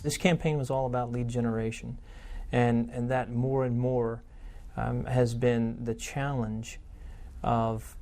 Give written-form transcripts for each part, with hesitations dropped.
This campaign was all about lead generation, and that more and more has been the challenge of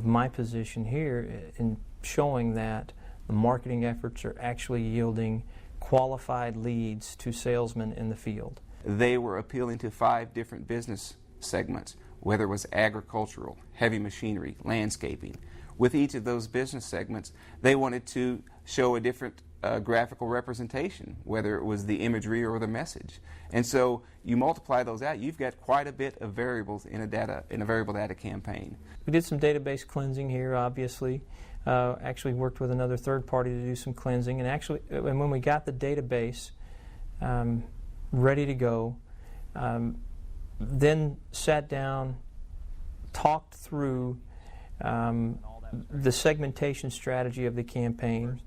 my position here in showing that the marketing efforts are actually yielding qualified leads to salesmen in the field. They were appealing to 5 different business segments, whether it was agricultural, heavy machinery, landscaping. With each of those business segments, they wanted to show a different graphical representation, whether it was the imagery or the message. And so you multiply those out, you've got quite a bit of variables in a variable data campaign. We did some database cleansing here, obviously. Actually worked with another third party to do some cleansing, and when we got the database ready to go, then sat down, talked through the segmentation strategy of the campaign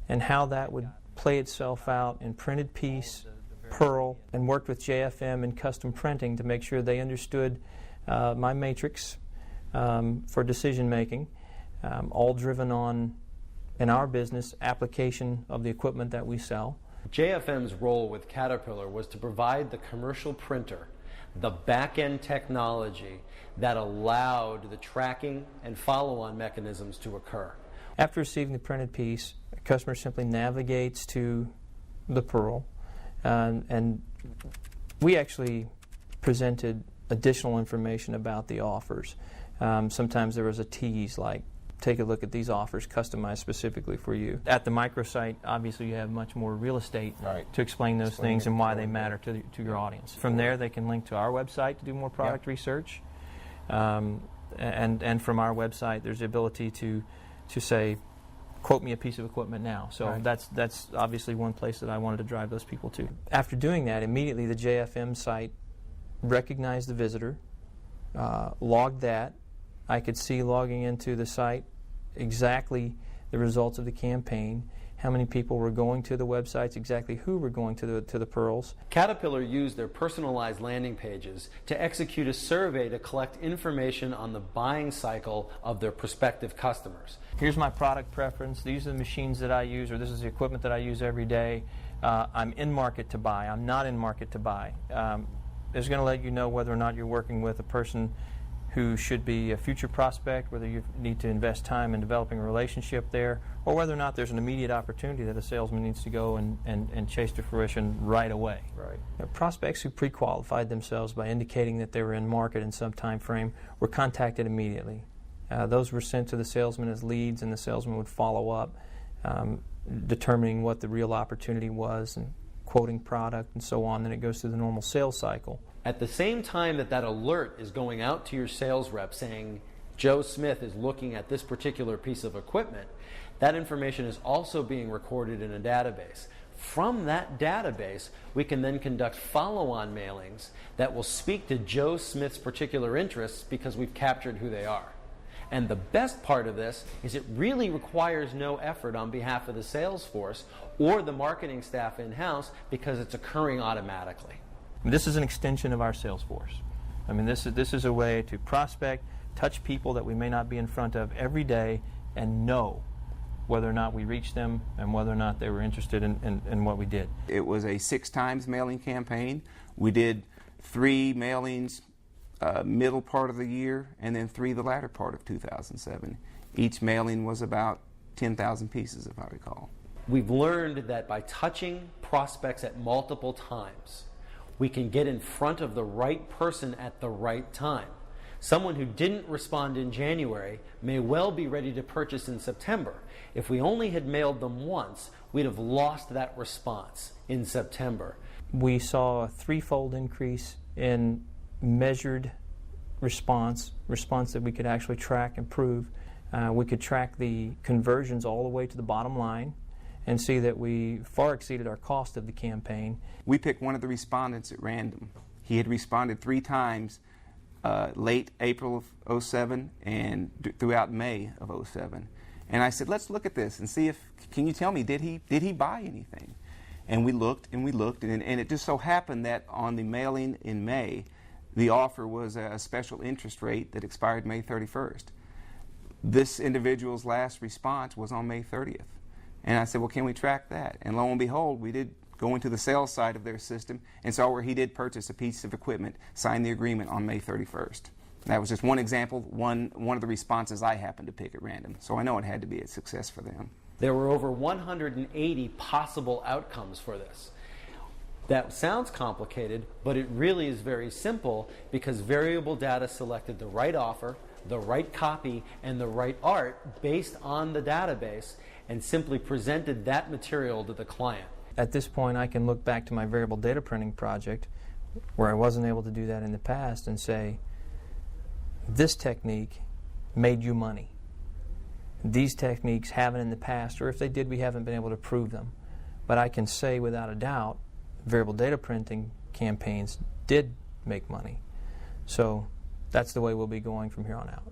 and how that would play itself out in printed piece, Pearl, and worked with JFM and custom printing to make sure they understood my matrix for decision making, all driven on, in our business, application of the equipment that we sell. JFM's role with Caterpillar was to provide the commercial printer the back-end technology that allowed the tracking and follow-on mechanisms to occur. After receiving the printed piece, a customer simply navigates to the Pearl, and we actually presented additional information about the offers. Sometimes there was a tease like, take a look at these offers customized specifically for you. At the microsite, obviously you have much more real estate to explain those things and why they matter to your audience. From there they can link to our website to do more product research. And from our website there's the ability to say, quote me a piece of equipment now. So that's obviously one place that I wanted to drive those people to. After doing that, immediately the JFM site recognized the visitor, logged that. I could see logging into the site exactly the results of the campaign, how many people were going to the websites, exactly who were going to the Pearls. Caterpillar used their personalized landing pages to execute a survey to collect information on the buying cycle of their prospective customers. Here's my product preference, these are the machines that I use, or this is the equipment that I use every day. I'm in market to buy, I'm not in market to buy. It's going to let you know whether or not you're working with a person who should be a future prospect, whether you need to invest time in developing a relationship there, or whether or not there's an immediate opportunity that a salesman needs to go and chase to fruition right away. Prospects who pre-qualified themselves by indicating that they were in market in some time frame were contacted immediately. Those were sent to the salesman as leads, and the salesman would follow up, determining what the real opportunity was and quoting product and so on. Then it goes through the normal sales cycle. At the same time that alert is going out to your sales rep saying, Joe Smith is looking at this particular piece of equipment, that information is also being recorded in a database. From that database, we can then conduct follow-on mailings that will speak to Joe Smith's particular interests because we've captured who they are. And the best part of this is it really requires no effort on behalf of the sales force or the marketing staff in-house because it's occurring automatically. This is an extension of our sales force. I mean, this is a way to prospect, touch people that we may not be in front of every day, and know whether or not we reached them and whether or not they were interested in what we did. It was a 6 times mailing campaign. We did 3 mailings middle part of the year and then 3 the latter part of 2007. Each mailing was about 10,000 pieces, if I recall. We've learned that by touching prospects at multiple times, we can get in front of the right person at the right time. Someone who didn't respond in January may well be ready to purchase in September. If we only had mailed them once, we'd have lost that response in September. We saw a 3-fold increase in measured response that we could actually track and prove. We could track the conversions all the way to the bottom line and see that we far exceeded our cost of the campaign. We picked one of the respondents at random. He had responded 3 times late April of 2007 and throughout May of 2007. And I said, let's look at this and see if, can you tell me, did he buy anything? And we looked, and it just so happened that on the mailing in May, the offer was a special interest rate that expired May 31st. This individual's last response was on May 30th. And I said, well, can we track that? And lo and behold, we did go into the sales side of their system and saw where he did purchase a piece of equipment, signed the agreement on May 31st. That was just one example, one of the responses I happened to pick at random. So I know it had to be a success for them. There were over 180 possible outcomes for this. That sounds complicated, but it really is very simple because variable data selected the right offer, the right copy, and the right art based on the database and simply presented that material to the client. At this point, I can look back to my variable data printing project where I wasn't able to do that in the past and say, this technique made you money. These techniques haven't in the past, or if they did, we haven't been able to prove them. But I can say without a doubt, variable data printing campaigns did make money. So that's the way we'll be going from here on out.